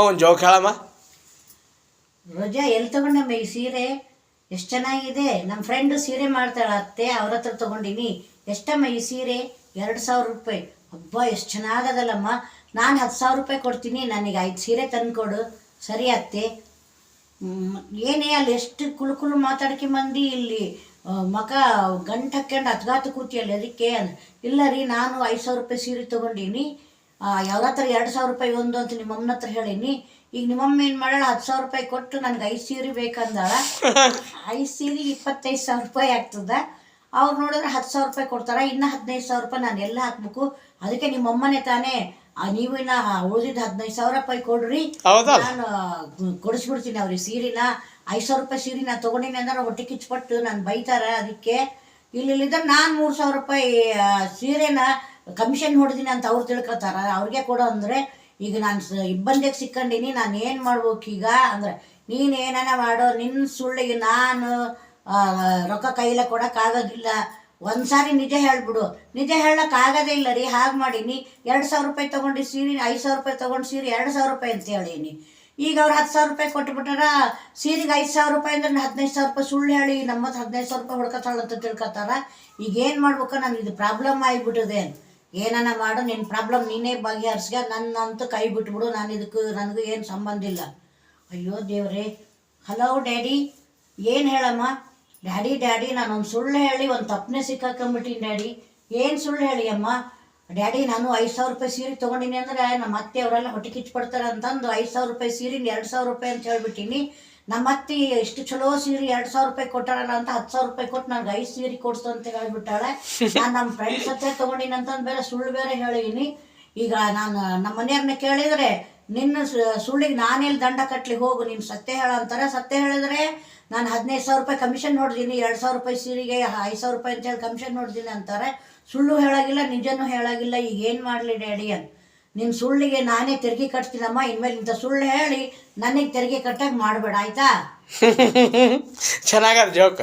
ಒಂದು ಜೋಕ್ ಹೇಳಮ್ಮ. ರೋಜಾ ಎಲ್ಲಿ ತಗೊಂಡಮ್ಮ ಈ ಸೀರೆ? ಎಷ್ಟು ಚೆನ್ನಾಗಿದೆ. ನಮ್ಮ ಫ್ರೆಂಡು ಸೀರೆ ಮಾಡ್ತಾಳೆ ಅತ್ತೆ, ಅವ್ರ ಹತ್ರ ತೊಗೊಂಡಿನಿ. ಎಷ್ಟಮ್ಮ ಈ ಸೀರೆ? 2,000 ರೂಪಾಯಿ. ಹಬ್ಬ ಎಷ್ಟು ಚೆನ್ನಾಗದಲ್ಲಮ್ಮ. ನಾನು 10,000 ರೂಪಾಯಿ ಕೊಡ್ತೀನಿ, ನನಗೆ 5 ಸೀರೆ ತಂದುಕೊಡು. ಸರಿ ಅತ್ತೆ. ಏನೇ ಅಲ್ಲಿ ಎಷ್ಟು ಕುಳು ಮಾತಾಡ್ಕೊಂಬಂದು ಇಲ್ಲಿ ಮಕ ಗಂಟು ಹಾಕ್ಕೊಂಡು ಹತ್ಗಾತು ಕೂತಿಯಲ್ಲಿ ಅದಕ್ಕೆ. ಇಲ್ಲ ರೀ, ನಾನು 5,000 ರೂಪಾಯಿ ಸೀರೆ ತೊಗೊಂಡೀನಿ, ಯಾವ್ರ ಹತ್ರ 2,000 ರೂಪಾಯಿ ಒಂದು ಅಂತ ನಿಮ್ಮಮ್ಮನ ಹತ್ರ ಹೇಳೀನಿ. ಈಗ ನಿಮ್ಮಮ್ಮ ಏನು ಮಾಡೋಣ, 10,000 ರೂಪಾಯಿ ಕೊಟ್ಟು ನನಗೆ 5 ಸೀರೆ ಬೇಕಂದಾಳ. 5 ಸೀರೆಗೆ 25,000 ರೂಪಾಯಿ ಆಗ್ತದ. ಅವ್ರು ನೋಡಿದ್ರೆ 10,000 ರೂಪಾಯಿ ಕೊಡ್ತಾರ, ಇನ್ನು 15,000 ರೂಪಾಯಿ ನಾನು ಎಲ್ಲ ಹಾಕ್ಬೇಕು. ಅದಕ್ಕೆ ನಿಮ್ಮಮ್ಮನೇ ತಾನೇ, ನೀವು ಇನ್ನು ಉಳಿದಿದ್ದು 15,000 ರೂಪಾಯಿ ಕೊಡ್ರಿ, ನಾನು ಕೊಡಿಸ್ಬಿಡ್ತೀನಿ ಅವ್ರಿಗೆ ಸೀರೆನ. 5,000 ರೂಪಾಯಿ ಸೀರೆ ನಾನು ತೊಗೊಂಡಿನಿ ಅಂದ್ರೆ ಹೊಟ್ಟೆ ಕಿಚ್ಪಟ್ಟು ನಾನು ಬೈತಾರ. ಅದಕ್ಕೆ ಇಲ್ಲಿದ್ದರೆ ನಾನು 3,000 ರೂಪಾಯಿ ಸೀರೆನ ಕಮಿಷನ್ ಹೊಡೆದಿನಿ ಅಂತ ಅವ್ರು ತಿಳ್ಕೊತಾರ. ಅವ್ರಿಗೆ ಕೊಡೋ ಅಂದರೆ ಈಗ ನಾನು ಇಬ್ಬಂದಿಗೆ ಸಿಕ್ಕಂಡೀನಿ, ನಾನು ಏನು ಮಾಡ್ಬೇಕೀಗ ಅಂದರೆ, ನೀನು ಏನಾನ ಮಾಡೋ, ನಿನ್ನ ಸುಳ್ಳಿಗೆ ನಾನು ರೊಕ್ಕ ಕೈಲೇ ಕೊಡೋಕ್ಕಾಗೋದಿಲ್ಲ. ಒಂದು ಸಾರಿ ನಿಜ ಹೇಳ್ಬಿಡು. ನಿಜ ಹೇಳೋಕ್ಕಾಗೋದೇ ಇಲ್ಲ ರೀ, ಹಾಗೆ ಮಾಡೀನಿ. 2,000 ರೂಪಾಯಿ ತೊಗೊಂಡು ಸೀರೆ, 5,000 ರೂಪಾಯಿ ತೊಗೊಂಡು ಸೀರೆ 2,000 ರೂಪಾಯಿ ಅಂತ ಹೇಳೀನಿ. ಈಗ ಅವ್ರು 10,000 ರೂಪಾಯಿ ಕೊಟ್ಬಿಟ್ಟಾರ. ಸೀರೆಗೆ 5,000 ರೂಪಾಯಿ ಅಂದ್ರೆ 15,000 ರೂಪಾಯಿ ಸುಳ್ಳು ಹೇಳಿ ನಮ್ಮ 15,000 ರೂಪಾಯಿ ಹೊಡ್ಕೊತಾಳಂತ ತಿಳ್ಕೊತಾರ. ಈಗ ಏನು ಮಾಡ್ಬೇಕು, ನಾನು ಇದು ಪ್ರಾಬ್ಲಮ್ ಆಗಿಬಿಟ್ಟಿದೆ. ಏನಾನ ಮಾಡು, ನಿನ್ನ ಪ್ರಾಬ್ಲಮ್ ನೀನೇ ಬಗೆಹರಿಸ್ಗ, ನನ್ನಂತೂ ಕೈ ಬಿಟ್ಬಿಡು. ನನಗೂ ಏನು ಸಂಬಂಧ ಇಲ್ಲ. ಅಯ್ಯೋ ದೇವ್ರೆ. Hello daddy. ಏನು ಹೇಳಮ್ಮ? ಡ್ಯಾಡಿ ನಾನೊಂದು ಸುಳ್ಳು ಹೇಳಿ ಒಂದು ತಪ್ಪನೆ ಸಿಕ್ಕಾಕೊಂಬಿಟ್ಟಿನಿ ಡ್ಯಾಡಿ. ಏನು ಸುಳ್ಳು ಹೇಳಿ ಅಮ್ಮ? ಡ್ಯಾಡಿ, ನಾನು 5,000 ರೂಪಾಯಿ ಸೀರೆ ತೊಗೊಂಡಿನಿ ಅಂದರೆ ನಮ್ಮ ಅತ್ತೆ ಅವರೆಲ್ಲ ಹೊಟ್ಟೆ ಕಿಚ್ಪಡ್ತಾರೆ ಅಂತಂದು 5,000 ರೂಪಾಯಿ ಸೀರೆನ 2,000 ರೂಪಾಯಿ ಅಂತ ಹೇಳ್ಬಿಟ್ಟಿನಿ. ನಮ್ಮ ಅತ್ತೆ ಎಷ್ಟು ಚಲೋ ಸೀರೆ 2,000 ರೂಪಾಯಿ ಕೊಟ್ಟಾರಲ್ಲ ಅಂತ 10,000 ರೂಪಾಯಿ ಕೊಟ್ಟು ನನಗೆ 5 ಸೀರೆ ಕೊಡ್ಸು ಅಂತ ಹೇಳ್ಬಿಟ್ಟಾಳೆ. ನಾನು ನಮ್ಮ ಫ್ರೆಂಡ್ಸ್ ಹತ್ರ ತೊಗೊಂಡಿನಿ ಅಂತಂದು ಬೇರೆ ಸುಳ್ಳು ಬೇರೆ ಹೇಳಿನಿ. ಈಗ ನಾನು ನಮ್ಮ ಮನೆಯವ್ರನ್ನ ಕೇಳಿದರೆ, ನಿನ್ನ ಸುಳ್ಳಿಗೆ ನಾನೆಲ್ಲಿ ದಂಡ ಕಟ್ಟಲಿ, ಹೋಗು ನೀನು ಸತ್ಯ ಹೇಳೋ ಅಂತಾರೆ. ಸತ್ಯ ಹೇಳಿದ್ರೆ ನಾನು 15,000 ರೂಪಾಯಿ ಕಮಿಷನ್ ನೋಡ್ತೀನಿ, 2,000 ರೂಪಾಯಿ ಸೀರೆಗೆ 5,000 ರೂಪಾಯಿ ಅಂತೇಳಿ ಕಮಿಷನ್ ನೋಡ್ತೀನಿ ಅಂತಾರೆ. ಸುಳ್ಳು ಹೇಳಾಗಿಲ್ಲ, ನಿಜನೂ ಹೇಳಾಗಿಲ್ಲ. ಈಗ ಏನು ಮಾಡಲಿ ಡ್ಯಾಡಿ ಅಂತ. ನಿನ್ನ ಸುಳ್ಳಿಗೆ ನಾನೇ ತೆರಿಗೆ ಕಟ್ತೀನಮ್ಮ. ಇನ್ಮೇಲೆ ಇಂಥ ಸುಳ್ಳು ಹೇಳಿ ನನಗೆ ತೆರಿಗೆ ಕಟ್ಟಾಗಿ ಮಾಡಬೇಡ, ಆಯಿತಾ? ಚೆನ್ನಾಗದ ಜೋಕ್.